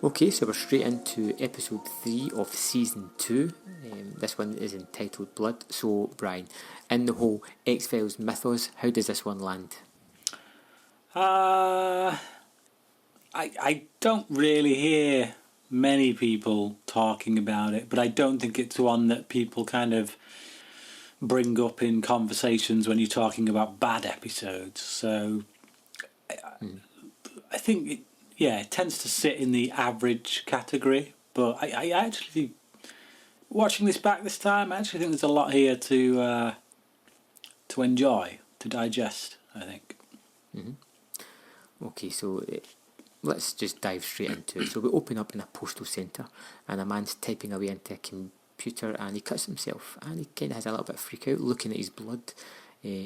Okay, so we're straight into episode 3 of season 2. This one is entitled Blood. So, Brian, in the whole X-Files mythos, how does this one land? I don't really hear many people talking about it, but I don't think it's one that people kind of bring up in conversations when you're talking about bad episodes. So I think it tends to sit in the average category. But I actually, watching this back this time, I actually think there's a lot here to enjoy, to digest, I think. Mm-hmm. Okay, so let's just dive straight into it. So we open up in a postal centre, and a man's typing away into a computer, and he cuts himself, and he kind of has a little bit of freak out looking at his blood.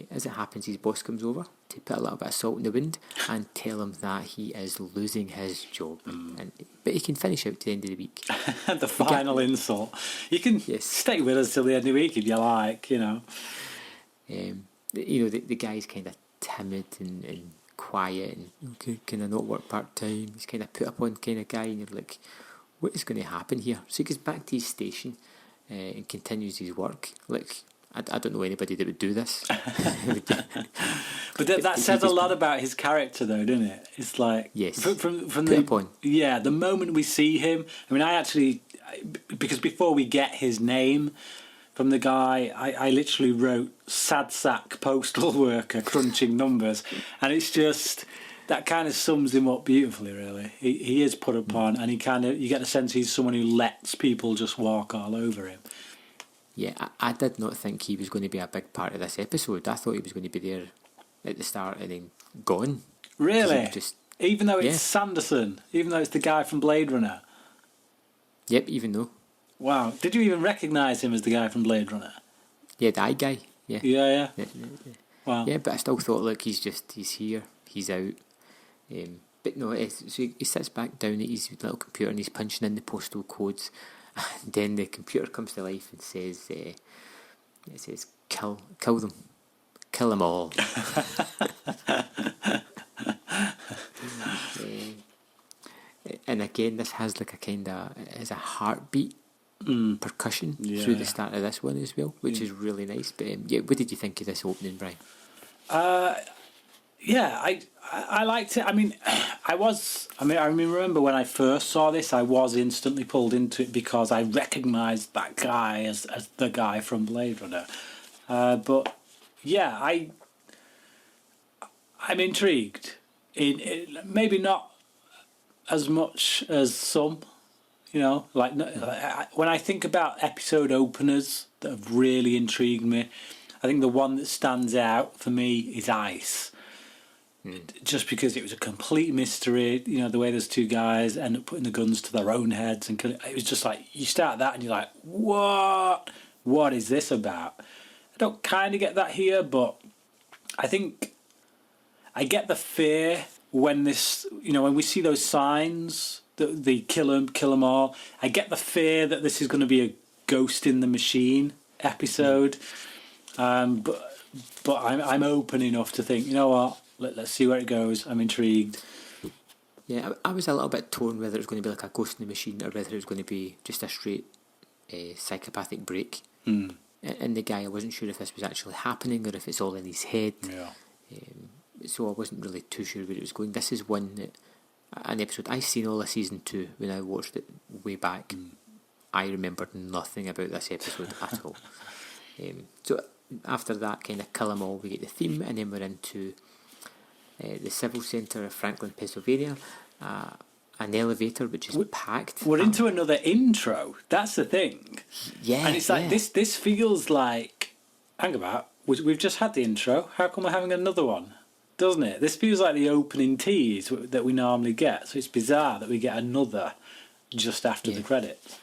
As it happens, his boss comes over to put a little bit of salt in the wound and tell him that he is losing his job. But he can finish out to the end of the week. The final insult. You can stay with us till the end of the week if you like, you know. The guy's kind of timid and quiet and, okay, can I not work part-time? He's kind of put upon kind of guy, and you're like, what is going to happen here? So he goes back to his station and continues his work. Like, I don't know anybody that would do this. But that says a lot about his character, though, doesn't it? It's like, yes, from the moment we see him. I mean, because before we get his name from the guy, I literally wrote sad sack postal worker crunching numbers, and it's just that kind of sums him up beautifully. Really, he is put upon, and you get the sense he's someone who lets people just walk all over him. Yeah, I did not think he was going to be a big part of this episode. I thought he was going to be there at the start and then gone. Really? Even though it's Sanderson, even though it's the guy from Blade Runner. Yep, even though. Wow. Did you even recognise him as the guy from Blade Runner? Yeah, the eye guy. Yeah. Yeah. Wow. Yeah, but I still thought, look, he's here, he's out. But no, so he sits back down at his little computer and he's punching in the postal codes. And then the computer comes to life and says, kill them. Kill them all. And again, this has like a heartbeat percussion through the start of this one as well, which is really nice. But what did you think of this opening, Brian? I liked it. I remember when I first saw this, I was instantly pulled into it because I recognised that guy as the guy from Blade Runner. But yeah, I'm intrigued. Maybe not as much as some, you know. Like when I think about episode openers that have really intrigued me, I think the one that stands out for me is Ice. Just because it was a complete mystery, you know, the way those two guys end up putting the guns to their own heads and it was just like, you start that and you're like, what is this about? I don't kind of get that here, but I think I get the fear when when we see those signs that they kill them all. I get the fear that this is going to be a Ghost in the Machine episode, but I'm open enough to think, you know what? Let's see where it goes. I'm intrigued. Yeah, I was a little bit torn whether it was going to be like a Ghost in the Machine or whether it was going to be just a straight psychopathic break. And the guy, I wasn't sure if this was actually happening or if it's all in his head. Yeah. So I wasn't really too sure where it was going. This is an episode I've seen all of season 2 when I watched it way back. I remembered nothing about this episode at all. So after that kind of kill 'em all, we get the theme, and then we're into the Civil Centre of Franklin, Pennsylvania, an elevator which is packed. We're into another intro. That's the thing. Yeah, and it's like this feels like, hang about, we've just had the intro. How come we're having another one? Doesn't it? This feels like the opening tease that we normally get. So it's bizarre that we get another just after the credits.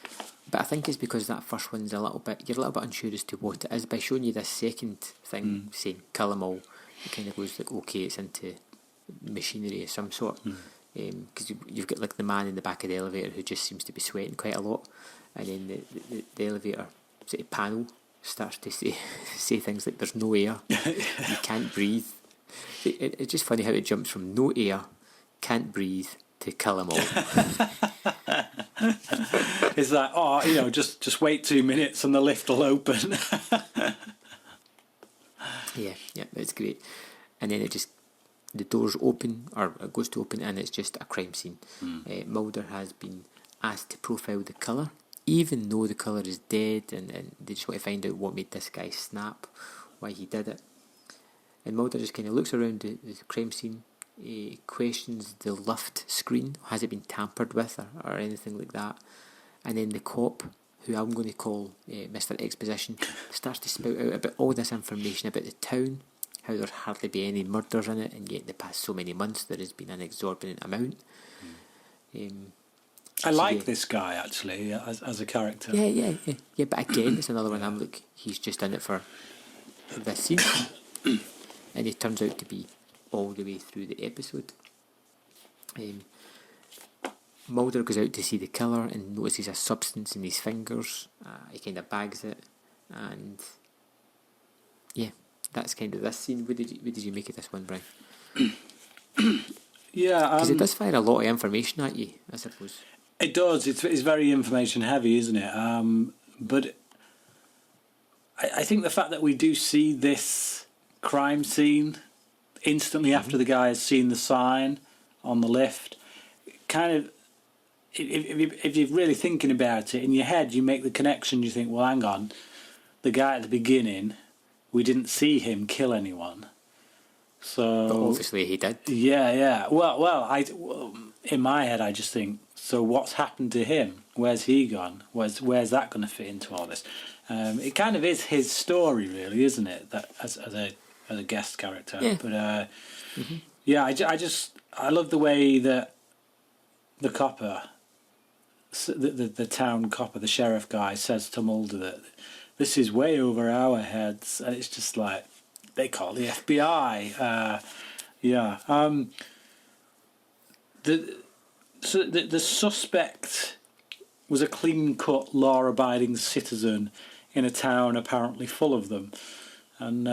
But I think it's because that first one's you're a little bit unsure as to what it is. By showing you this second thing saying kill 'em all, it kind of goes like, okay, it's into machinery of some sort. Because you've got like the man in the back of the elevator who just seems to be sweating quite a lot, and then the elevator sort of panel starts to say things like there's no air, you can't breathe. It's just funny how it jumps from no air, can't breathe, to kill them all. It's like, just wait 2 minutes and the lift will open. Yeah, it's great. And then the doors open, or it goes to open, and it's just a crime scene. Mulder has been asked to profile the killer, even though the killer is dead, and they just want to find out what made this guy snap, why he did it. And Mulder just kind of looks around the crime scene, questions the lift screen, has it been tampered with or anything like that. And then the cop, who I'm going to call Mr. Exposition, starts to spout out about all this information about the town, how there'd hardly be any murders in it, and yet in the past so many months there has been an exorbitant amount. I like this guy, actually, as a character. Yeah, but again, it's another one I'm like, he's just in it for this scene. And he turns out to be all the way through the episode. Mulder goes out to see the killer and notices a substance in his fingers. He kind of bags it, and yeah, that's kind of this scene. What did you make of this one, Brian? Yeah, because it does fire a lot of information at you, I suppose. It does. It's very information heavy, isn't it? But I think the fact that we do see this crime scene instantly after the guy has seen the sign on the lift, kind of, if you're really thinking about it, in your head you make the connection, you think, well, hang on, the guy at the beginning, we didn't see him kill anyone. So But obviously he did. Yeah. Well, in my head I just think, so what's happened to him? Where's he gone? Where's that going to fit into all this? It kind of is his story, really, isn't it? That as a guest character. Yeah. But yeah, I love the way that the copper, the town copper, the sheriff guy, says to Mulder that this is way over our heads, and it's just like they call the FBI. The suspect was a clean-cut, law-abiding citizen in a town apparently full of them, and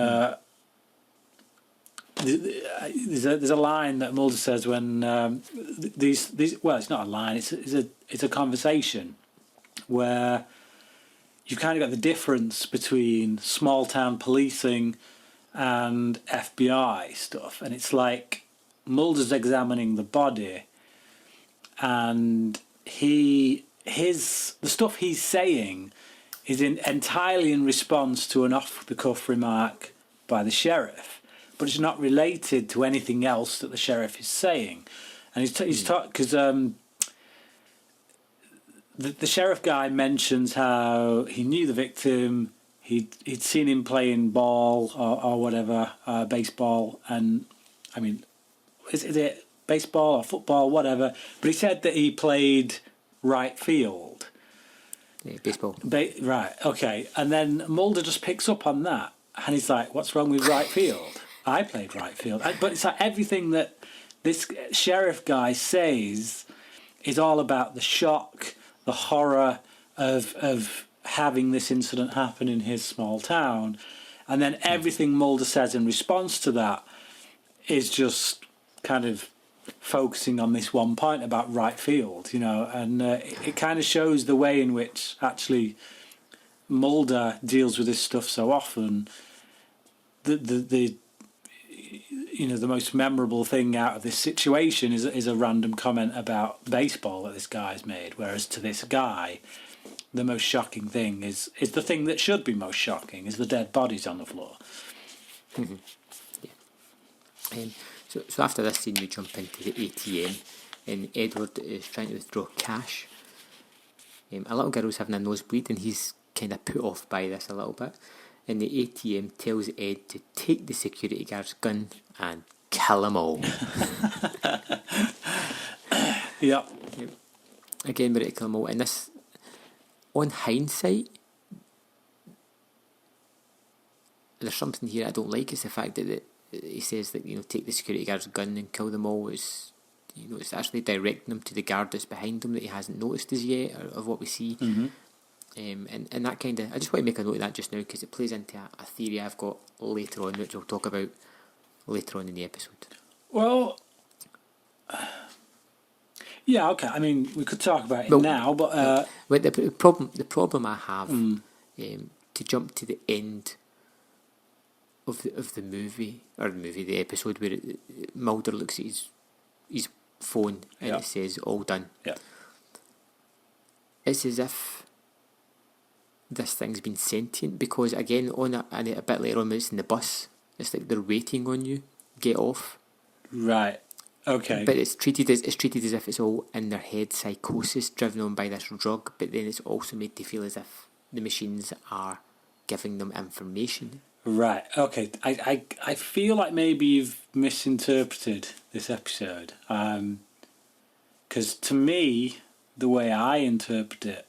there's a line that Mulder says when these well, it's not a line, it's a conversation where you've kind of got the difference between small-town policing and FBI stuff, and it's like Mulder's examining the body, and the stuff he's saying is entirely in response to an off-the-cuff remark by the sheriff, but it's not related to anything else that the sheriff is saying. And he's talking because the sheriff guy mentions how he knew the victim, he'd seen him playing ball or whatever, baseball, and I mean, is it baseball or football, whatever, but he said that he played right field. Yeah, baseball. Right, okay. And then Mulder just picks up on that, and he's like, what's wrong with right field? I played right field. But it's like everything that this sheriff guy says is all about the shock, the horror of having this incident happen in his small town. And then everything Mulder says in response to that is just kind of focusing on this one point about right field, and it kind of shows the way in which actually Mulder deals with this stuff so often. The most memorable thing out of this situation is a random comment about baseball that this guy's made, whereas to this guy, the most shocking thing is the thing that should be most shocking, is the dead bodies on the floor. Mm-hmm. Yeah. So after this scene, we jump into the ATM, and Edward is trying to withdraw cash. A little girl's having a nosebleed, and he's kind of put off by this a little bit. And the ATM tells Ed to take the security guard's gun and kill them all. Yep. Again, we're ready to kill them all. And this, on hindsight, there's something here I don't like. It's the fact that he says that, take the security guard's gun and kill them all. Is, it's actually directing them to the guard that's behind them that he hasn't noticed as yet, of what we see. Mm-hmm. And that kind of, I just want to make a note of that just now, because it plays into a theory I've got later on, which we'll talk about later on in the episode. Well, Yeah, okay. I mean, we could talk about it Well, now, but But the problem I have, to jump to the end of the movie, the episode where Mulder looks at his phone and Yeah. it says all done. yeah, It's as if this thing's been sentient, because again a bit later on when it's in the bus, it's like they're waiting on you. Get off. right, okay, But it's treated as if it's all in their head, psychosis driven on by this drug. But then it's also made to feel as if the machines are giving them information. right, okay. I feel like maybe you've misinterpreted this episode, because to me, the way I interpret it,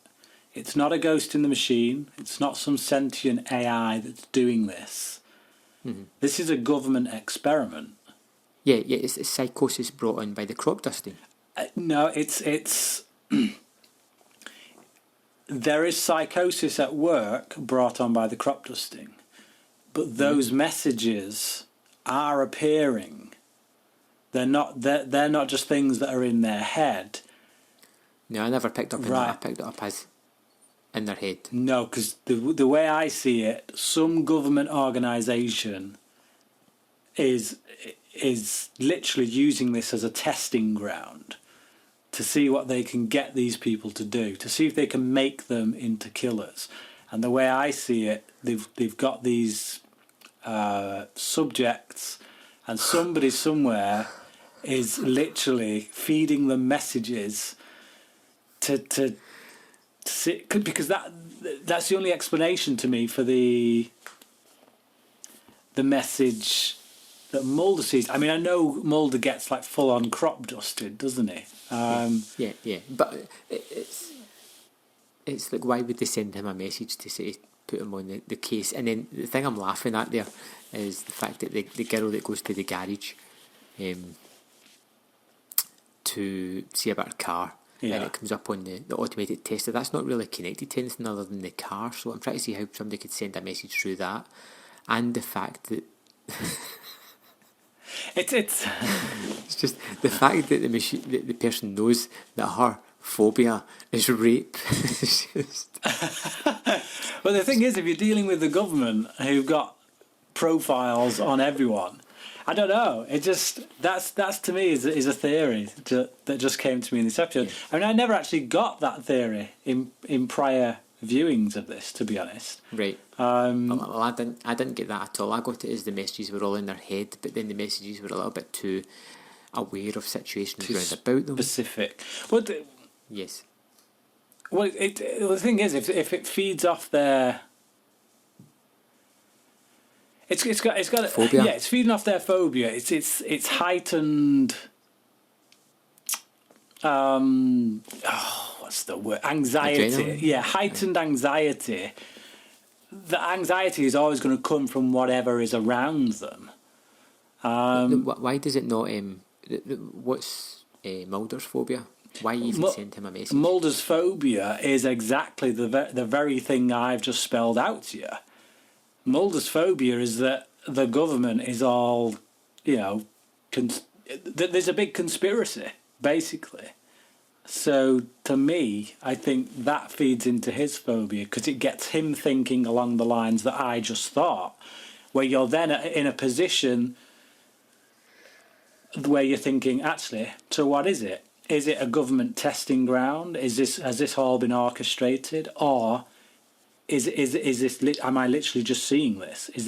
it's not a ghost in the machine. It's not some sentient AI that's doing this. Mm-hmm. This is a government experiment. Yeah, it's psychosis brought on by the crop dusting. No, it's there is psychosis at work brought on by the crop dusting, but those messages are appearing. They're not just things that are in their head. No, I never picked up on Right. that. I picked it up as in their head. No, because the way I see it, some government organisation is literally using this as a testing ground to see what they can get these people to do, to see if they can make them into killers. And the way I see it, they've got these subjects, and somebody somewhere is literally feeding them messages to see, because that's the only explanation to me for the message that Mulder sees. I mean, I know Mulder gets like full on crop dusted, doesn't he? Yeah. But it's like, why would they send him a message to say put him on the case? And then the thing I'm laughing at there is the fact that the girl that goes to the garage to see about her car, Yeah. and it comes up on the automated tester, that's not really connected to anything other than the car. So I'm trying to see how somebody could send a message through that, and the fact that It's it's just the fact that the person knows that her phobia is rape. It's just, well, the thing is, if you're dealing with the government who've got profiles on everyone, I don't know. It just that's to me is a theory that just came to me in this episode. Yeah. I mean, I never actually got that theory in prior viewings of this, to be honest. right. Well, I didn't get that at all. I got it as the messages were all in their head, but then the messages were a little bit too aware of situations Too round about them. Specific. Well, Yes. well, the thing is, if it feeds off their, it's got Phobia. Yeah, it's feeding off their phobia. It's heightened. What's the word? Anxiety. Adrenaline? Yeah, heightened anxiety. The anxiety is always going to come from whatever is around them. Why does it not? What's Mulder's phobia? Why even send him a message? Mulders Phobia is exactly the very thing I've just spelled out to you. Mulders Phobia is that the government is all, there's a big conspiracy, basically. So to me, I think that feeds into his phobia, because it gets him thinking along the lines that I just thought, where you're then in a position where you're thinking, actually, so what is it? Is it a government testing ground? Has this all been orchestrated, or is this? Am I literally just seeing this? Is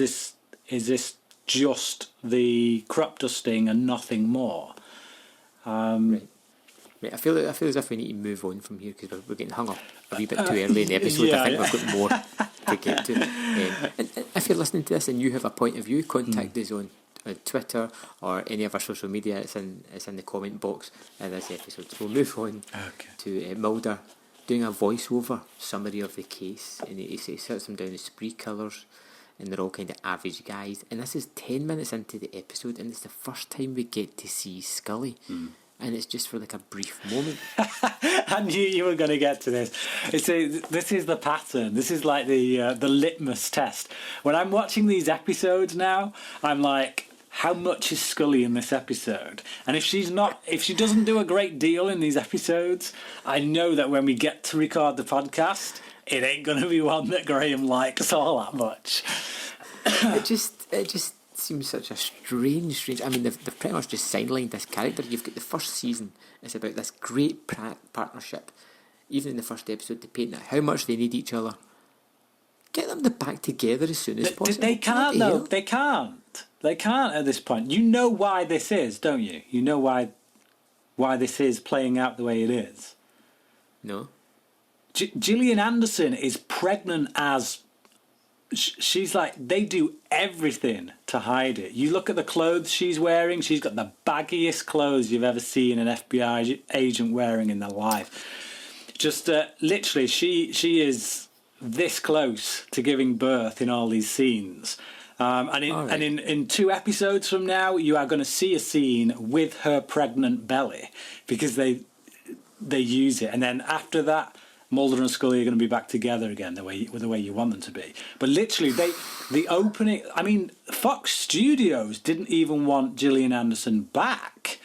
this just the crop dusting and nothing more? Right. I feel as if we need to move on from here, because we're getting hung up a wee bit too early in the episode. Yeah, I think we've got more to get to. And if you're listening to this and you have a point of view, contact us on Twitter or any of our social media. It's in the comment box in this episode. So we'll move on to Mulder doing a voiceover summary of the case, and he sets them down as spree killers, and they're all kind of average guys. And this is 10 minutes into the episode, and it's the first time we get to see Scully. And it's just for like a brief moment. I knew you were going to get to this. This is the pattern. This is like the litmus test. When I'm watching these episodes now, I'm like, how much is Scully in this episode? And if she doesn't do a great deal in these episodes, I know that when we get to record the podcast, it ain't going to be one that Graham likes all that much. It just seems such a strange. I mean, they've pretty much just sidelined this character. You've got the first season. It's about this great partnership. Even in the first episode, they paint how much they need each other. Get them back together as soon as possible. They can't, though. They can't. They can't at this point. You know why this is, don't you? You know why this is playing out the way it is. No. Gillian Anderson is pregnant as... She's like, they do everything to hide it. You look at the clothes she's wearing. She's got the baggiest clothes you've ever seen an FBI agent wearing in their life. Just literally, she is this close to giving birth in all these scenes. And in 2 episodes from now, you are going to see a scene with her pregnant belly because they use it. And then after that, Mulder and Scully are going to be back together again the way you want them to be. But literally, the opening... I mean, Fox Studios didn't even want Gillian Anderson back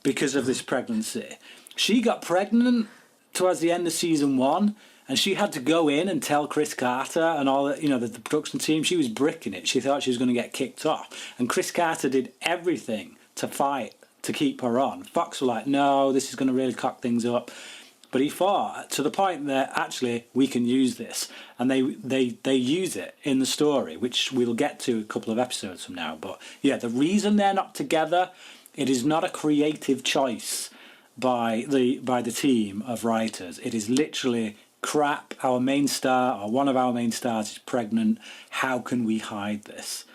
because of this pregnancy. She got pregnant towards the end of season 1, and she had to go in and tell Chris Carter and all that, the production team. She was bricking it. She thought she was going to get kicked off. And Chris Carter did everything to fight to keep her on. Fox were like, no, this is going to really cock things up. But he fought to the point that actually we can use this, and they use it in the story, which we'll get to a couple of episodes from now. But yeah, the reason they're not together, it is not a creative choice by the team of writers. It is literally crap. Our main star, or one of our main stars, is pregnant. How can we hide this?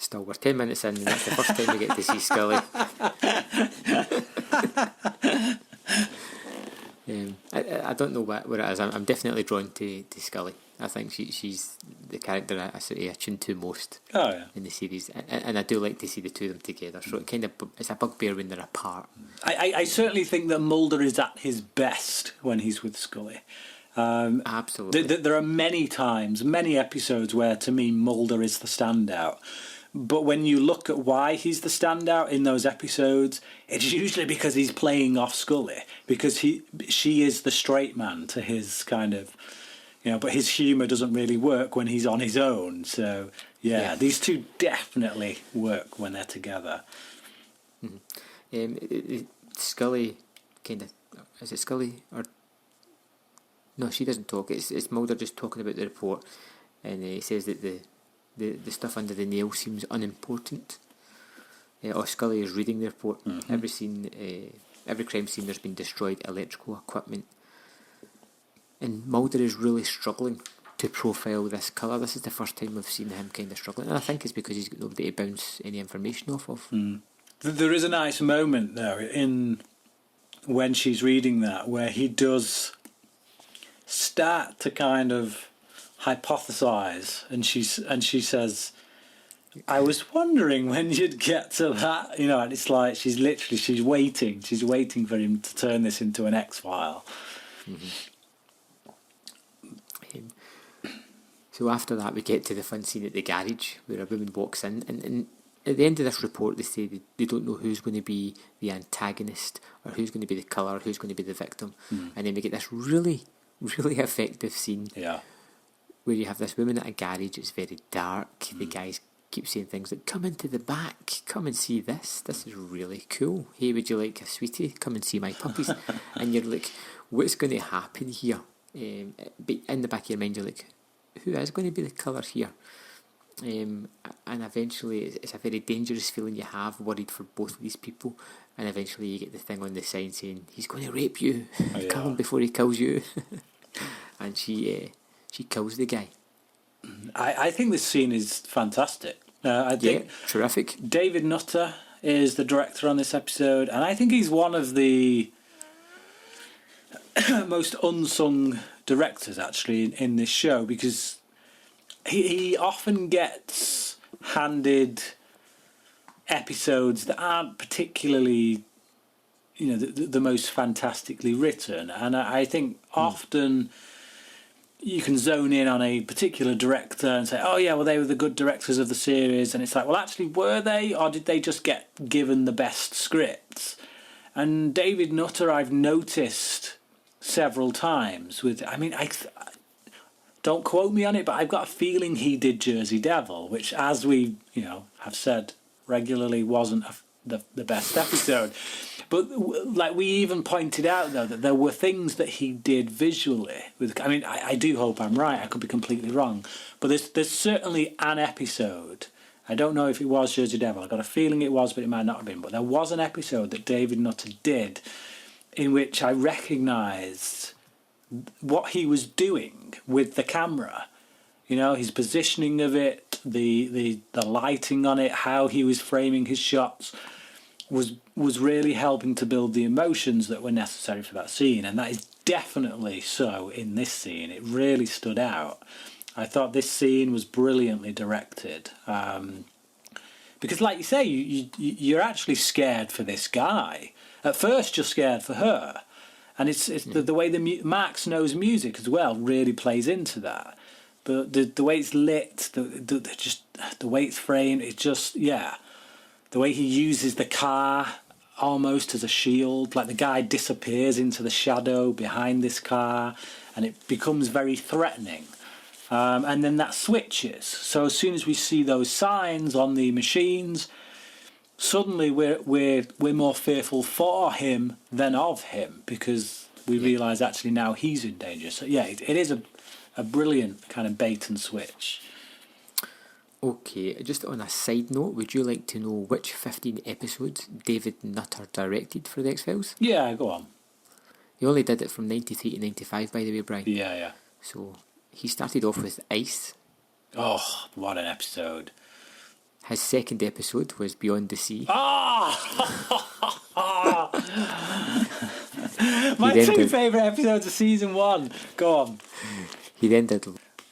Still, we're 10 minutes in, and that's the first time we get to see Scully. I don't know what it is. I'm definitely drawn to Scully. I think she's the character I tune to most in the series, and I do like to see the two of them together. So it's a bugbear when they're apart. I certainly think that Mulder is at his best when he's with Scully. Absolutely. There are many episodes where, to me, Mulder is the standout. But when you look at why he's the standout in those episodes, it's usually because he's playing off Scully, because she is the straight man to his kind of, but his humour doesn't really work when he's on his own. So yeah. These two definitely work when they're together. Mm-hmm. Scully is it Scully or no? She doesn't talk. It's Mulder just talking about the report, and he says that the stuff under the nail seems unimportant. Or Scully is reading the report. Mm-hmm. Every crime scene, there's been destroyed electrical equipment, and Mulder is really struggling to profile this killer. This is the first time we've seen him kind of struggling, and I think it's because he's got nobody to bounce any information off of. There is a nice moment there when she's reading that where he does start to kind of hypothesize, and she says, I was wondering when you'd get to that, and it's like she's waiting for him to turn this into an X-file. Mm-hmm. So after that we get to the fun scene at the garage where a woman walks in, and at the end of this report they say they don't know who's going to be the antagonist or who's going to be the killer or who's going to be the victim. And then we get this really, really effective scene where you have this woman at a garage. It's very dark. The guys keep saying things like, come into the back, come and see this is really cool, hey, would you like a sweetie, come and see my puppies. And you're like, what's going to happen here? But in the back of your mind you're like, who is going to be the killer here? And eventually it's a very dangerous feeling you have, worried for both of these people, and eventually you get the thing on the sign saying he's going to rape you, kill him before he kills you. And she kills the guy. I think this scene is fantastic. I think terrific. David Nutter is the director on this episode, and I think he's one of the most unsung directors actually in this show, because he often gets handed episodes that aren't particularly the most fantastically written, and I think often you can zone in on a particular director and say, oh yeah, well, they were the good directors of the series, and it's like, well, actually, were they, or did they just get given the best scripts? And David Nutter, I've noticed several times with, I mean, don't quote me on it, but I've got a feeling he did Jersey Devil, which, as we have said regularly, wasn't the best episode. But like we even pointed out, though, that there were things that he did visually. I mean, I do hope I'm right. I could be completely wrong. But there's certainly an episode. I don't know if it was Jersey Devil. I got a feeling it was, but it might not have been. But there was an episode that David Nutter did in which I recognised what he was doing with the camera. His positioning of it, the lighting on it, how he was framing his shots was really helping to build the emotions that were necessary for that scene, and that is definitely so in this scene. It really stood out. I thought this scene was brilliantly directed, because, like you say, you're actually scared for this guy. At first, you're scared for her, and it's the way Max knows music as well really plays into that. But the way it's lit, the way it's framed, it's just the way he uses the car almost as a shield, like the guy disappears into the shadow behind this car, and it becomes very threatening. And then that switches. So as soon as we see those signs on the machines, suddenly we're more fearful for him than of him, because we realise actually now he's in danger. So it is a brilliant kind of bait and switch. Okay, just on a side note, would you like to know which 15 episodes David Nutter directed for The X-Files? Yeah, go on. He only did it from 93 to 95, by the way, Brian. Yeah. So he started off with Ice. Oh, what an episode. His second episode was Beyond the Sea. My two favourite episodes of season 1. Go on. He then did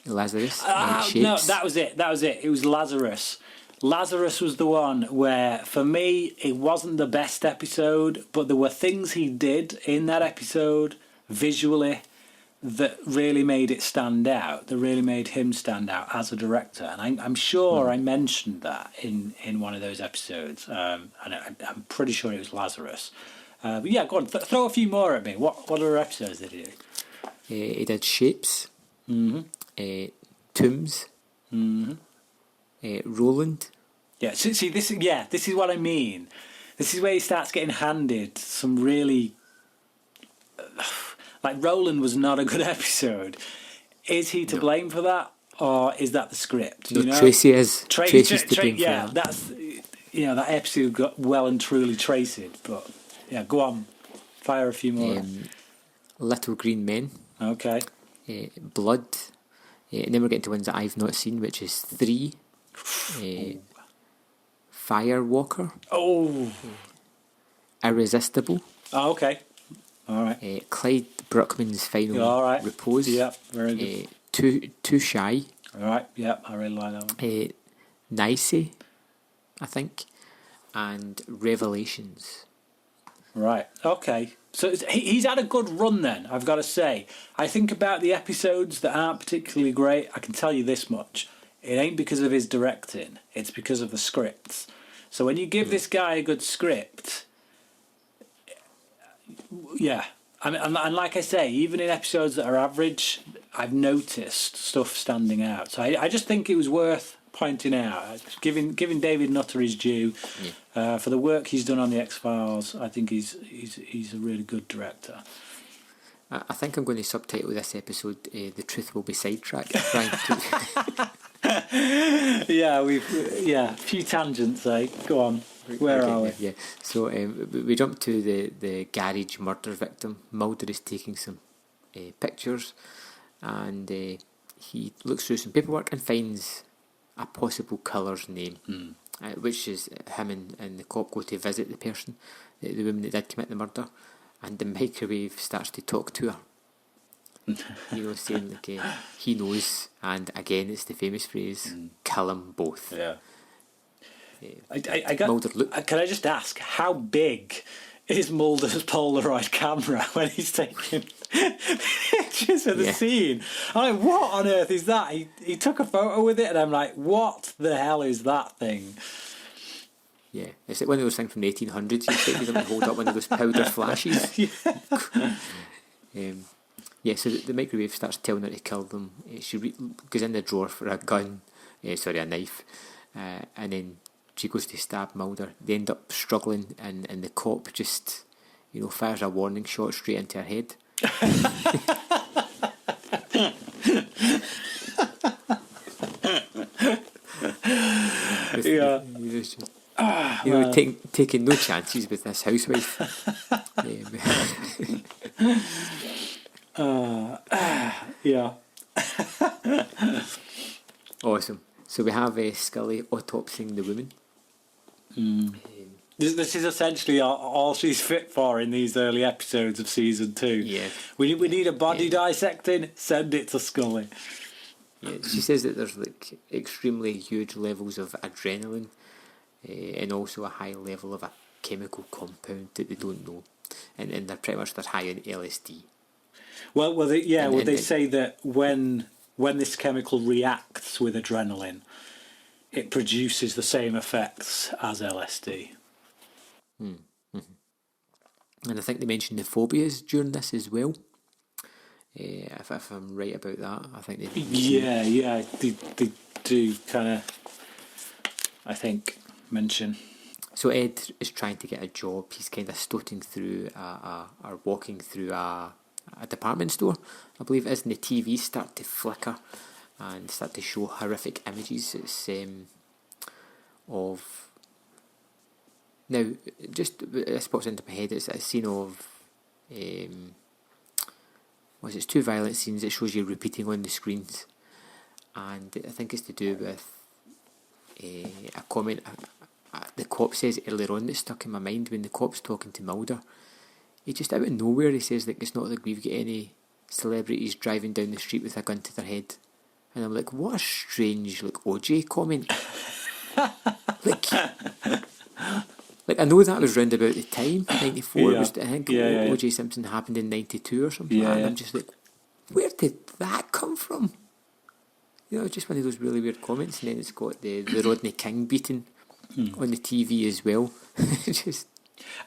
Lazarus. No, that was it. It was Lazarus. Lazarus was the one where, for me, it wasn't the best episode, but there were things he did in that episode visually that really made it stand out, that really made him stand out as a director. And I'm sure I mentioned that in one of those episodes, and I'm pretty sure it was Lazarus. But yeah, go on, throw a few more at me. What other episodes did he do? He did Shapes. Tombs. Roland. Yeah, see, this is what I mean. This is where he starts getting handed some really... like, Roland was not a good episode. Is he to blame for that, or is that the script? No, Tracy is. Tracy's to blame for that. That's, that episode got well and truly traced. But, yeah, go on. Fire a few more. Little Green Men. Okay. Blood. And then we're getting to ones that I've not seen, which is 3. Firewalker. Oh. Irresistible. Oh, okay. All right. Clyde Bruckman's Final Repose. Yeah, very good. Too Shy. All right. Yeah, I really like that one. Nice, I think. And Revelations. Right. Okay. So he's had a good run then, I've got to say. I think about the episodes that aren't particularly great. I can tell you this much. It ain't because of his directing. It's because of the scripts. So when you give this guy a good script... Yeah. And like I say, even in episodes that are average, I've noticed stuff standing out. So I just think it was worth pointing out, giving David Nutter his due for the work he's done on the X-Files. I think he's a really good director. I think I'm going to subtitle this episode "The Truth Will Be Sidetracked." Brian. a few tangents. Go on. Where are we? Yeah. So we jump to the garage murder victim. Mulder is taking some pictures, and he looks through some paperwork and finds a possible killer's name, which is him and the cop go to visit the person, the woman that did commit the murder, and the microwave starts to talk to her. Saying like he knows, and again it's the famous phrase, "Kill them both." Yeah. Can I just ask, how big is Mulder's Polaroid camera when he's taking pictures of the scene. I'm like, what on earth is that? He took a photo with it, and I'm like, what the hell is that thing? Yeah, it's like one of those things from the 1800s. You expected them to hold up one of those powder flashes. So the microwave starts telling her to kill them. She goes in the drawer for a gun, a knife, and then she goes to stab Mulder. They end up struggling, and the cop just, fires a warning shot straight into her head. Taking no chances with this housewife. Awesome. So we have Scully autopsying the woman. This is essentially all she's fit for in these early episodes of season 2. Yeah. We need a body dissecting. Send it to Scully. Yeah, she says that there's extremely huge levels of adrenaline, and also a high level of a chemical compound that they don't know, and they're pretty much high in LSD. They say that when this chemical reacts with adrenaline, it produces the same effects as LSD. Mm-hmm. And I think they mentioned the phobias during this as well. If I'm right about that, I think they. They do kind of, I think, mention. So Ed is trying to get a job. He's kind of stotting through or walking through a department store, I believe it is, and the TVs start to flicker and start to show horrific images. It's of. Now, just this pops into my head. It's a scene of. It's 2 violent scenes that shows you repeating on the screens, and I think it's to do with a comment the cop says earlier on that stuck in my mind when the cop's talking to Mulder. He just out of nowhere he says it's not like we've got any celebrities driving down the street with a gun to their head, and I'm like, what a strange OJ comment. I know that was round about the time, 94. I think O.J. Simpson happened in 92 or something. And I'm just like, where did that come from? Just one of those really weird comments. And then it's got the Rodney King beating on the TV as well.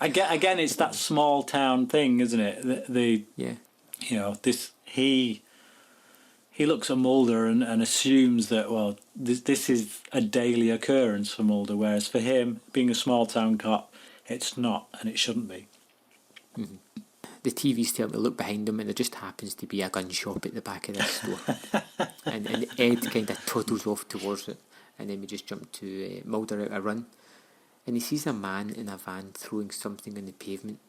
Again, it's that small town thing, isn't it? He looks at Mulder and assumes that, this is a daily occurrence for Mulder, whereas for him, being a small town cop, it's not, and it shouldn't be. Mm-hmm. The TV's telling him to look behind him, and there just happens to be a gun shop at the back of this store. and Ed kind of toddles off towards it, and then we just jump to Mulder out a run, and he sees a man in a van throwing something on the pavement.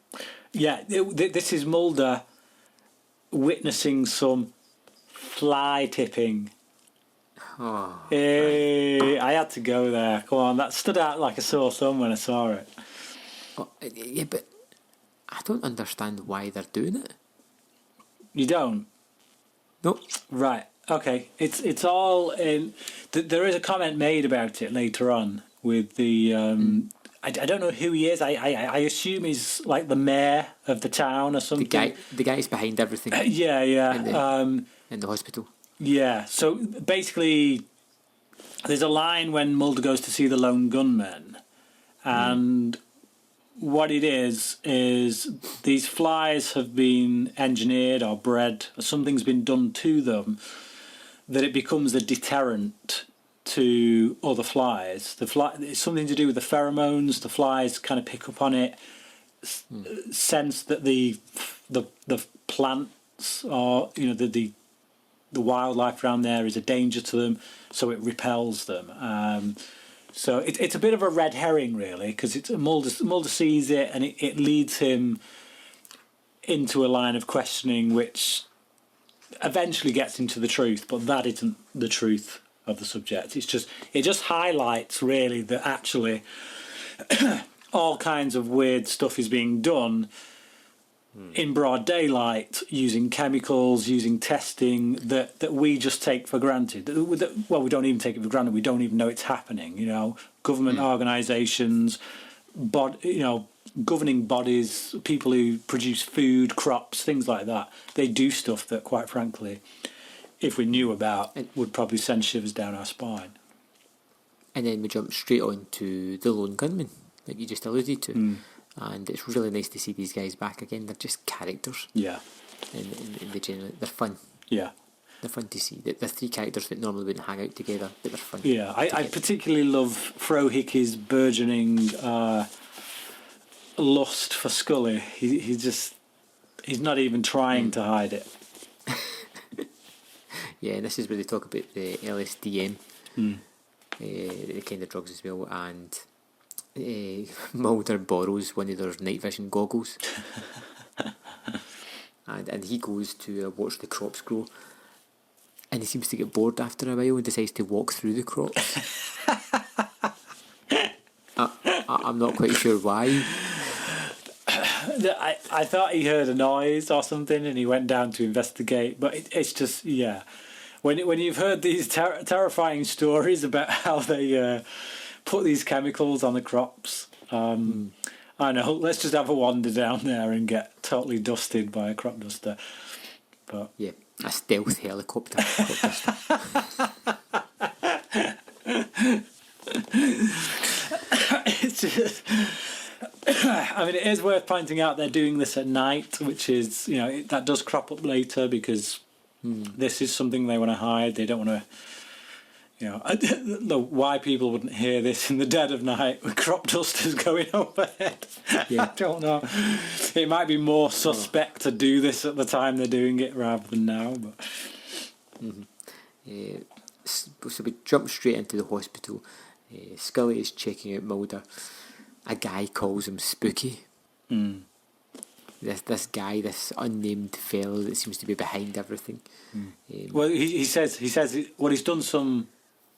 Yeah, this is Mulder witnessing some fly tipping. Hey, I had to go there. Come on, that stood out like a sore thumb when I saw it. Yeah, but I don't understand why they're doing it. You don't? Nope. Right. Okay. It's all in. There is a comment made about it later on with the. I don't know who he is. I assume he's like the mayor of the town or something. The guy's behind everything. In the hospital. Yeah. So basically, there's a line when Mulder goes to see the lone gunman, and what it is these flies have been engineered or bred, or something's been done to them that it becomes a deterrent to other flies. It's something to do with the pheromones. The flies kind of pick up on it, sense that the plants or the wildlife around there is a danger to them, so it repels them. So it's a bit of a red herring, really, because Mulder sees it, and it leads him into a line of questioning which eventually gets into the truth, but that isn't the truth of the subject. It just highlights, really, that actually all kinds of weird stuff is being done in broad daylight, using chemicals, using testing that we just take for granted. Well, we don't even take it for granted. We don't even know it's happening. Government organisations, governing bodies, people who produce food, crops, things like that, they do stuff that, quite frankly, if we knew about, it would probably send shivers down our spine. And then we jump straight on to the lone gunman, like you just alluded to. And it's really nice to see these guys back again. They're just characters. Yeah. And they generally, they're fun. Yeah. They're fun to see. They're three characters that normally wouldn't hang out together, but they're fun. Yeah, I particularly love Frohickey's burgeoning lust for Scully. He's not even trying to hide it. Yeah, and this is where they talk about the LSDM, the kind of drugs as well, and Mulder borrows one of their night vision goggles, and he goes to watch the crops grow, and he seems to get bored after a while and decides to walk through the crops. I'm not quite sure why. I thought he heard a noise or something and he went down to investigate, but it's just, yeah. When you've heard these terrifying stories about how they put these chemicals on the crops, I know, let's just have a wander down there and get totally dusted by a crop duster. But yeah, a stealth helicopter. It's just, I mean, it is worth pointing out they're doing this at night, which is, that does crop up later because this is something they want to hide. They don't want to, I don't know why people wouldn't hear this in the dead of night with crop dusters going overhead. Yeah. I don't know. It might be more suspect to do this at the time they're doing it rather than now. But so we jump straight into the hospital. Scully is checking out Mulder. A guy calls him Spooky. This guy, this unnamed fellow that seems to be behind everything. Well, he says he's done some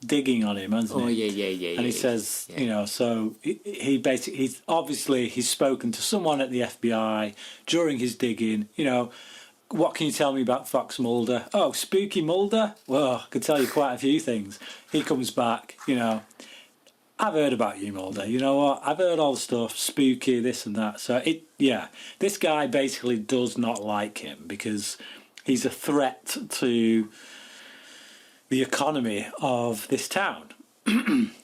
digging on him, hasn't he? Yeah. And he says, so he basically, he's spoken to someone at the FBI during his digging. What can you tell me about Fox Mulder? Oh, Spooky Mulder? Well, I could tell you quite a few things. He comes back, I've heard about you, Mulder. You know what? I've heard all the stuff, spooky, this and that. So, this guy basically does not like him because he's a threat to the economy of this town.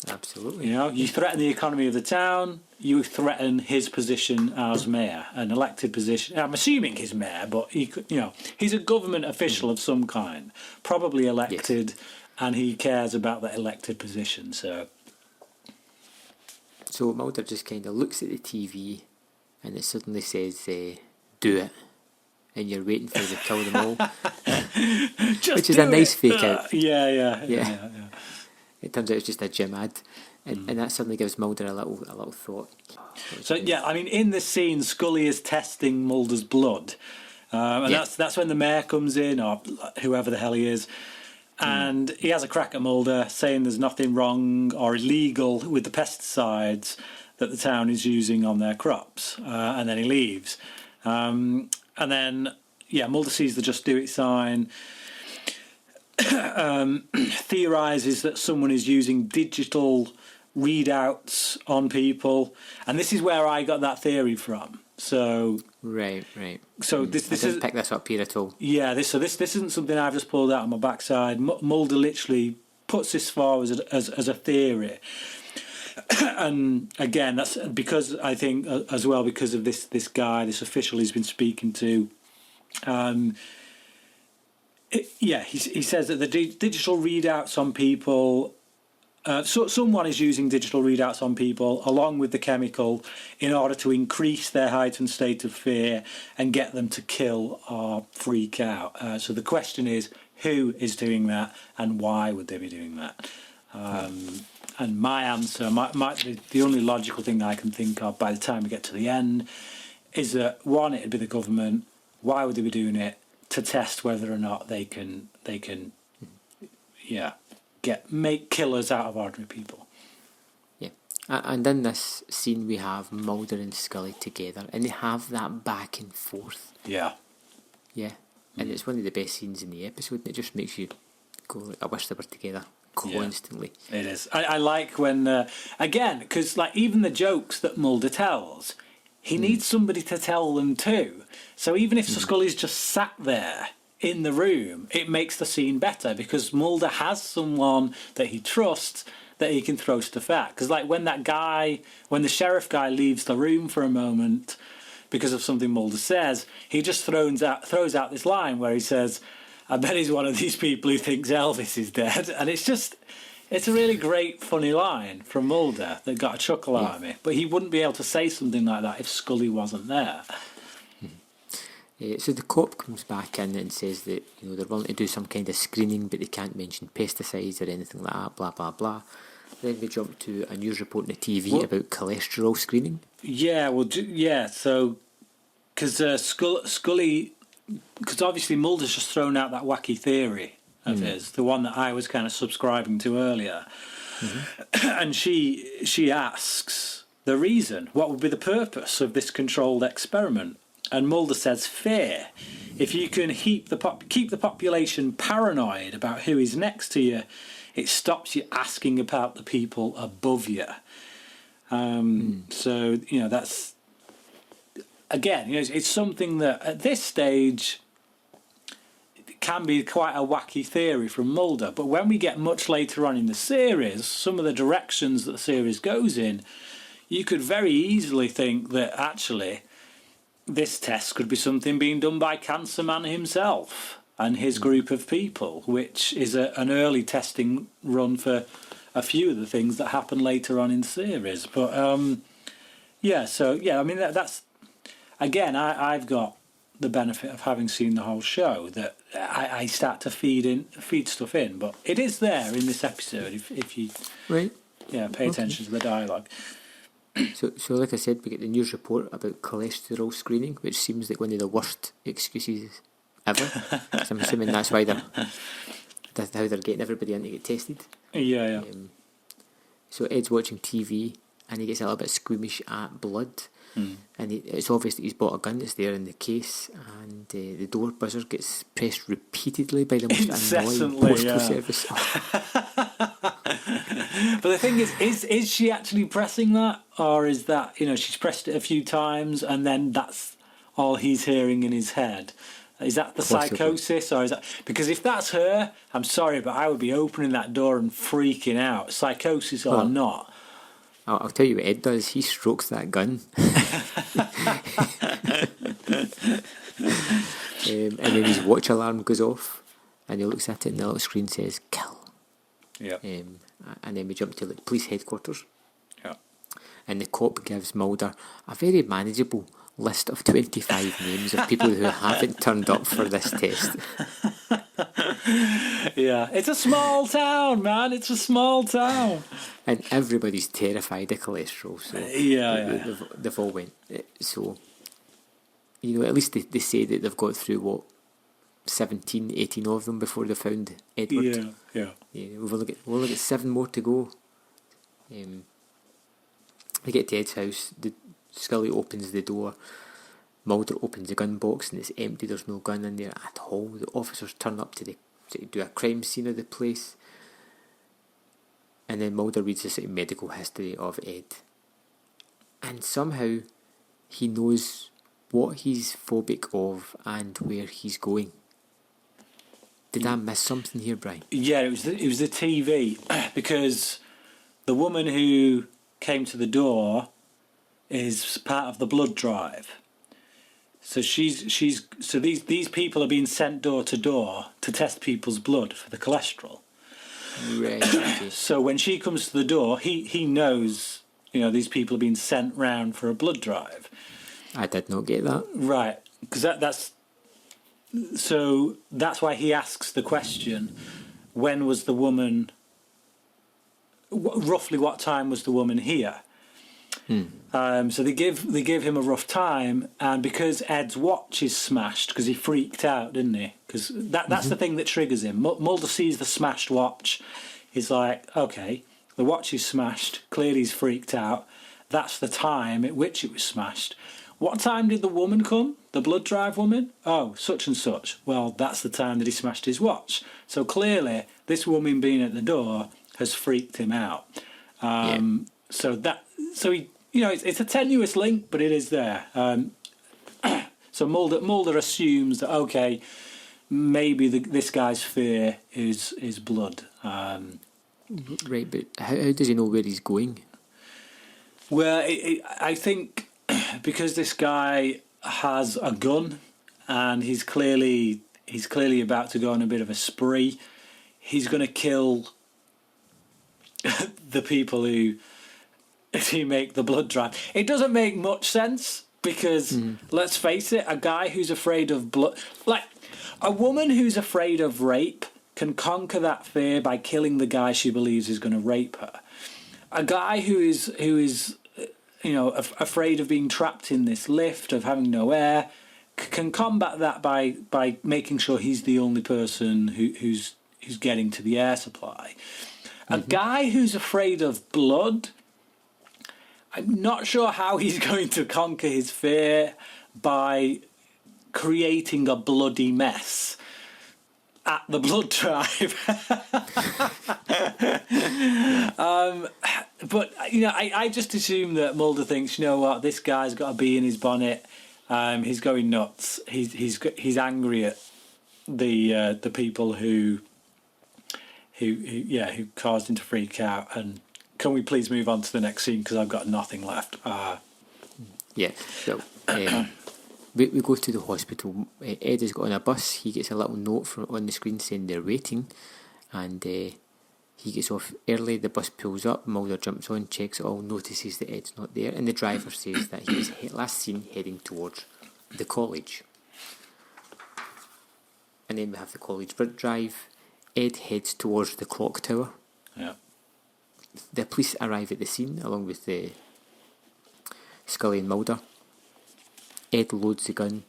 Absolutely. You threaten the economy of the town, you threaten his position as mayor, an elected position. I'm assuming he's mayor, but he's a government official of some kind, probably elected, and he cares about that elected position, So Mulder just kind of looks at the TV and it suddenly says, do it. And you're waiting for the kill them all. Which is a nice fake out. Yeah. It turns out it's just a gym ad. And that suddenly gives Mulder a little thought. So, I mean, in this scene, Scully is testing Mulder's blood. And that's when the mayor comes in, or whoever the hell he is. And he has a crack at Mulder, saying there's nothing wrong or illegal with the pesticides that the town is using on their crops. And then he leaves. And then, Mulder sees the Just Do It sign, theorises that someone is using digital readouts on people. And this is where I got that theory from. So Right. So this I didn't is pick this up here at all. Yeah, this isn't something I've just pulled out of my backside. Mulder literally puts this forward as a theory, and again, that's because I think as well because of this guy, this official he's been speaking to. He says that the digital readouts on people. So someone is using digital readouts on people along with the chemical in order to increase their heightened state of fear and get them to kill or freak out. So the question is, who is doing that and why would they be doing that? And my answer, the only logical thing that I can think of by the time we get to the end is that, one, it'd be the government. Why would they be doing it? To test whether or not they can make killers out of ordinary people. Yeah, and in this scene we have Mulder and Scully together, and they have that back and forth. Yeah, and it's one of the best scenes in the episode. And it just makes you go, I wish they were together constantly. Yeah, it is. I like when again, because like even the jokes that Mulder tells, he needs somebody to tell them too. So even if Scully's just sat there in the room, it makes the scene better because Mulder has someone that he trusts that he can throw stuff at. Because like when the sheriff guy leaves the room for a moment because of something Mulder says, he just throws out this line where he says, I bet he's one of these people who thinks Elvis is dead. And it's a really great, funny line from Mulder that got a chuckle out of me. But he wouldn't be able to say something like that if Scully wasn't there. So the cop comes back in and says that they're willing to do some kind of screening, but they can't mention pesticides or anything like that. Blah blah blah. Then we jump to a news report on the TV about cholesterol screening. Yeah, So because Scully, because obviously Mulder's just thrown out that wacky theory of his, the one that I was kind of subscribing to earlier, and she asks the reason, what would be the purpose of this controlled experiment? And Mulder says, fear. If you can keep the population paranoid about who is next to you, it stops you asking about the people above you. So, that's... Again, it's something that at this stage can be quite a wacky theory from Mulder. But when we get much later on in the series, some of the directions that the series goes in, you could very easily think that actually... this test could be something being done by Cancer Man himself and his group of people, which is an early testing run for a few of the things that happen later on in the series. But, that's... Again, I've got the benefit of having seen the whole show, that I start to feed stuff in. But it is there in this episode if you pay attention to the dialogue. So like I said, we get the news report about cholesterol screening, which seems like one of the worst excuses ever. So I'm assuming that's why that's how they're getting everybody in to get tested. Yeah. So Ed's watching TV and he gets a little bit squeamish at blood. And it's obvious that he's bought a gun that's there in the case, and the door buzzer gets pressed repeatedly by the most annoying postal service. But the thing is she actually pressing that, or is that she's pressed it a few times and then that's all he's hearing in his head? Is that the psychosis, or is that... Because if that's her, I'm sorry, but I would be opening that door and freaking out, psychosis or not. I'll tell you what Ed does. He strokes that gun. And then his watch alarm goes off and he looks at it and the little screen says, kill. Yeah. And then we jump to police headquarters. Yeah. And the cop gives Mulder a very manageable list of 25 names of people who haven't turned up for this test. Yeah, it's a small town, man. It's a small town. And everybody's terrified of cholesterol. So they've all went. So, at least they say that they've got through, 17, 18 of them before they found Edward. Yeah. We've only got 7 more to go. They get to Ed's house. Scully opens the door. Mulder opens the gun box and it's empty. There's no gun in there at all. The officers turn up to do a crime scene of the place. And then Mulder reads the medical history of Ed. And somehow he knows what he's phobic of and where he's going. Did I miss something here, Brian? Yeah, it was the TV, because the woman who came to the door is part of the blood drive. So these people are being sent door to door to test people's blood for the cholesterol. Right. Okay. So when she comes to the door, he knows, these people are being sent round for a blood drive. I did not get that. Right, because that's why he asks the question: when was the woman? Roughly, what time was the woman here? So they give him a rough time, and because Ed's watch is smashed, because he freaked out, didn't he? Because that's the thing that triggers him. Mulder sees the smashed watch. He's like, okay, the watch is smashed. Clearly he's freaked out. That's the time at which it was smashed. What time did the woman come? The blood drive woman? Oh, such and such. Well, that's the time that he smashed his watch. So clearly this woman being at the door has freaked him out. So it's a tenuous link, but it is there. So Mulder assumes that, okay, maybe this guy's fear is blood. Right, but how does he know where he's going? Well, I think because this guy has a gun and he's clearly about to go on a bit of a spree, he's going to kill the people who make the blood drive. It doesn't make much sense because, let's face it, a guy who's afraid of blood... Like, a woman who's afraid of rape can conquer that fear by killing the guy she believes is going to rape her. A guy who is afraid of being trapped in this lift, of having no air, can combat that by making sure he's the only person who's getting to the air supply. A guy who's afraid of blood, I'm not sure how he's going to conquer his fear by creating a bloody mess at the blood drive. But I just assume that Mulder thinks, you know what, this guy's got a bee in his bonnet. He's going nuts. He's angry at the people who caused him to freak out. And can we please move on to the next scene because I've got nothing left. Yeah. So we go to the hospital. Ed has got on a bus. He gets a little note on the screen saying they're waiting, and he gets off early. The bus pulls up. Mulder jumps on, checks it all, notices that Ed's not there, and the driver says that he was last seen heading towards the college. And then we have the college drive. Ed heads towards the clock tower. Yeah. The police arrive at the scene along with Scully and Mulder. Ed loads the gun,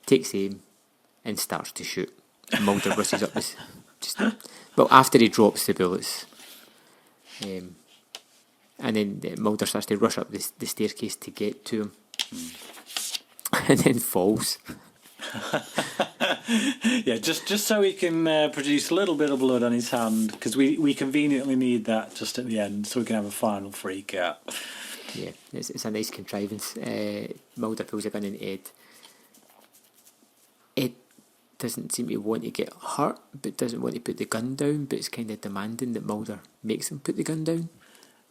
takes aim, and starts to shoot. Mulder rushes up after he drops the bullets. And then Mulder starts to rush up the staircase to get to him. And then falls. Yeah, just so he can produce a little bit of blood on his hand, because we conveniently need that just at the end so we can have a final freak out. Yeah, it's a nice contrivance. Mulder pulls a gun on Ed. Ed doesn't seem to want to get hurt, but doesn't want to put the gun down, but it's kind of demanding that Mulder makes him put the gun down.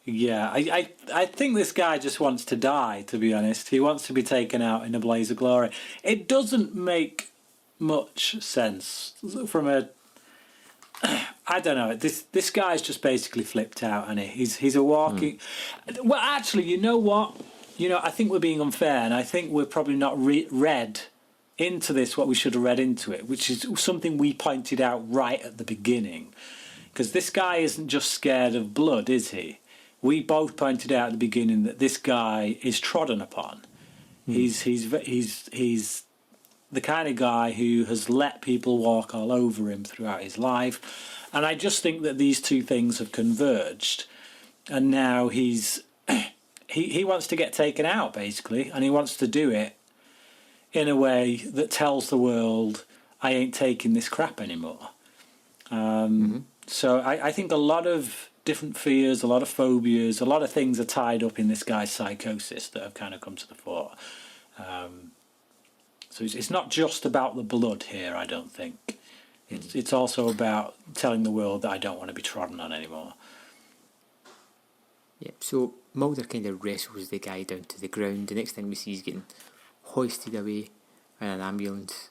Yeah, I think this guy just wants to die, to be honest. He wants to be taken out in a blaze of glory. It doesn't make much sense from a... I don't know. This guy's just basically flipped out, and he's a walking... Well, actually, you know what? I think we're being unfair, and I think we're probably not read into this what we should have read into it, which is something we pointed out right at the beginning. Because this guy isn't just scared of blood, is he? We both pointed out at the beginning that this guy is trodden upon. He's the kind of guy who has let people walk all over him throughout his life. And I just think that these two things have converged. And now he wants to get taken out, basically. And he wants to do it in a way that tells the world, I ain't taking this crap anymore. So I think a lot of different fears, a lot of phobias, a lot of things are tied up in this guy's psychosis that have kind of come to the fore. So it's not just about the blood here, I don't think. It's also about telling the world that I don't want to be trodden on anymore. Yeah, so Mulder kind of wrestles the guy down to the ground. The next thing we see is getting hoisted away in an ambulance.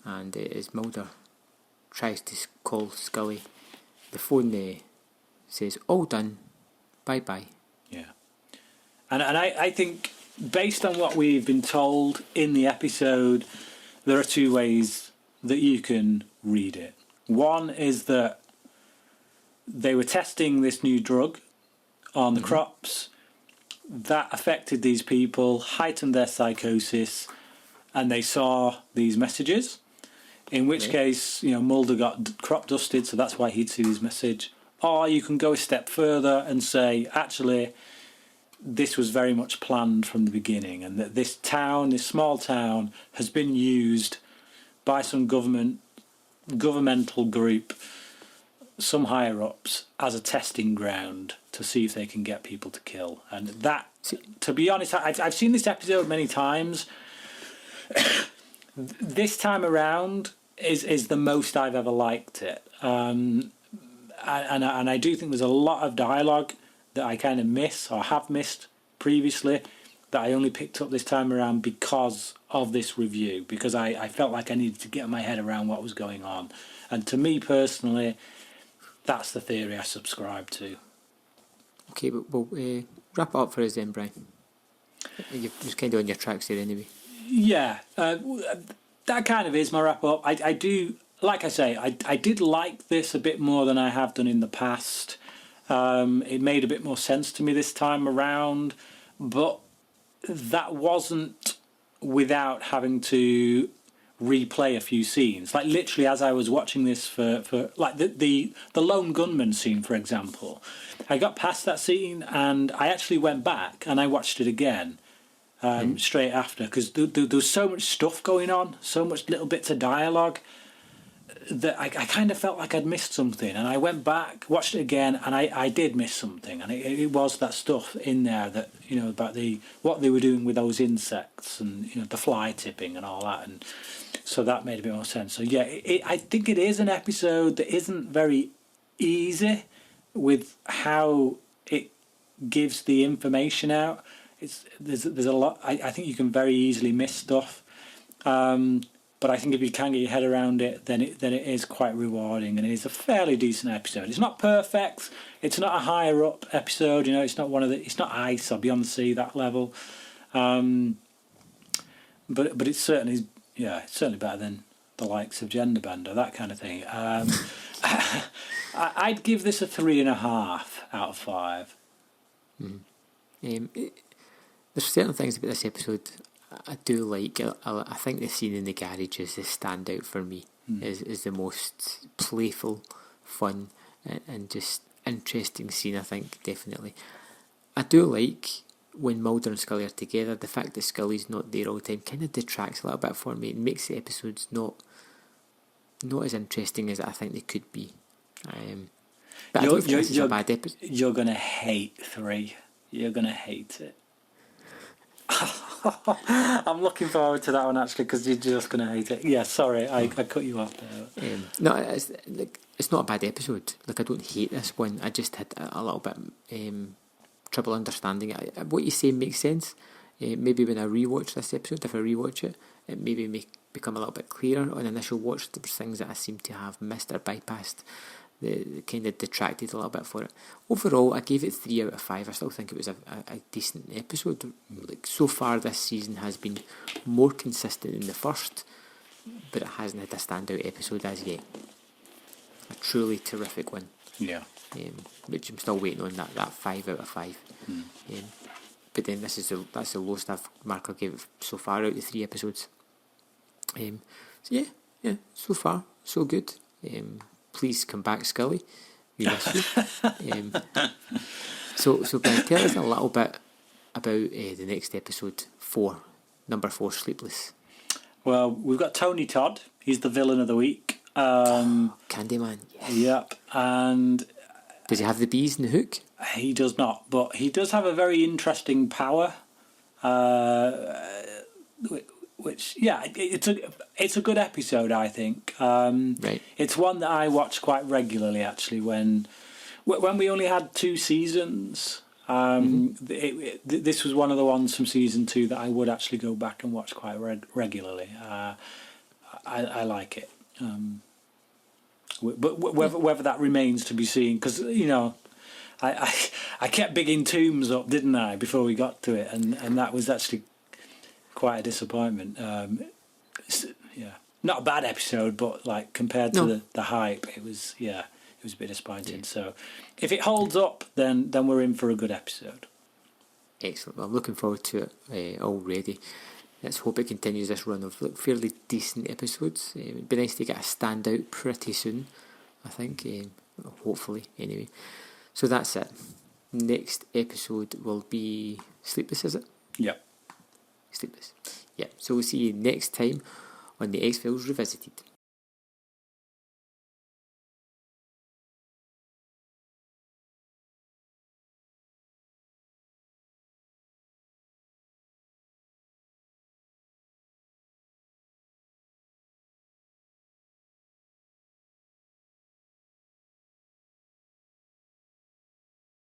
And as Mulder tries to call Scully, the phone says, all done, bye-bye. Yeah. And I think, based on what we've been told in the episode, there are two ways that you can read it. One is that they were testing this new drug on the crops. That affected these people, heightened their psychosis, and they saw these messages. In which case, Mulder got crop dusted, so that's why he'd see this message. Or you can go a step further and say, actually, this was very much planned from the beginning, and that this small town, has been used by some governmental group, some higher ups, as a testing ground to see if they can get people to kill. And that to be honest, I've seen this episode many times. This time around is the most I've ever liked it. And I do think there's a lot of dialogue that I kind of miss or have missed previously that I only picked up this time around because of this review, because I felt like I needed to get my head around what was going on. And to me personally, that's the theory I subscribe to. Okay, but we'll wrap it up for us then, Brian. You're just kind of on your tracks there anyway. Yeah, that kind of is my wrap up. I do, like I say, I did like this a bit more than I have done in the past. It made a bit more sense to me this time around, but that wasn't without having to replay a few scenes. Like literally as I was watching this for like the lone gunman scene, for example, I got past that scene and I actually went back and I watched it again straight after, because there was so much stuff going on, so much little bits of dialogue that I kind of felt like I'd missed something, and I went back, watched it again, and I did miss something, and it was that stuff in there that, you know, about what they were doing with those insects and, you know, the fly tipping and all that, and so that made a bit more sense. So yeah, I think it is an episode that isn't very easy with how it gives the information out. There's a lot. I think you can very easily miss stuff. But I think if you can get your head around it, then it is quite rewarding, and it is a fairly decent episode. It's not perfect. It's not a higher up episode. You know, it's not it's not Ice or Beyond the Sea, that level. But it's certainly it's certainly better than the likes of Gender Bender, that kind of thing. I'd give this a 3.5 out of 5. There's certain things about this episode I do like. I think the scene in the garage is the standout for me. Is the most playful, fun, and just interesting scene, I think, definitely. I do like when Mulder and Scully are together. The fact that Scully's not there all the time kind of detracts a little bit for me. It makes the episodes not as interesting as I think they could be. But I don't think this is a bad episode. You're going to hate 3. You're going to hate it. I'm looking forward to that one, actually, because you're just going to hate it. Yeah, sorry, I cut you off there. No, it's not a bad episode. Like, I don't hate this one. I just had a little bit trouble understanding it. What you say makes sense. Maybe when I rewatch this episode, if I rewatch it, it maybe may become a little bit clearer. On initial watch, there were things that I seem to have missed or bypassed. That kind of detracted a little bit for it. Overall, I gave it 3 out of 5. I still think it was a decent episode. Like, so far this season has been more consistent than the first, but it hasn't had a standout episode as yet. A truly terrific one. Yeah. Which I'm still waiting on that 5 out of 5. But then that's the lowest mark I've gave it so far out of the 3 episodes. So yeah, so far so good. Please come back, Scully. We miss you. So Brian, tell us a little bit about the next episode, 4, number 4, Sleepless. Well, we've got Tony Todd. He's the villain of the week. Candyman. Yes. Yep. And does he have the bees in the hook? He does not, but he does have a very interesting power. Which it's a good episode, I think. Right. It's one that I watch quite regularly, actually. When we only had 2 seasons, this was one of the ones from season 2 that I would actually go back and watch quite regularly. I like it, but whether that remains to be seen, because you know, I kept bigging Tombs up, didn't I, before we got to it, and that was actually quite a disappointment. Not a bad episode, but like compared to the hype, it was a bit disappointing. Yeah. So if it holds up, then we're in for a good episode. Excellent. Well, I'm looking forward to it already. Let's hope it continues this run of fairly decent episodes. It'd be nice to get a standout pretty soon, I think. Hopefully, anyway. So that's it. Next episode will be Sleepless, is it? Yep. Sleepless. Yeah. So we'll see you next time on the X-Files Revisited.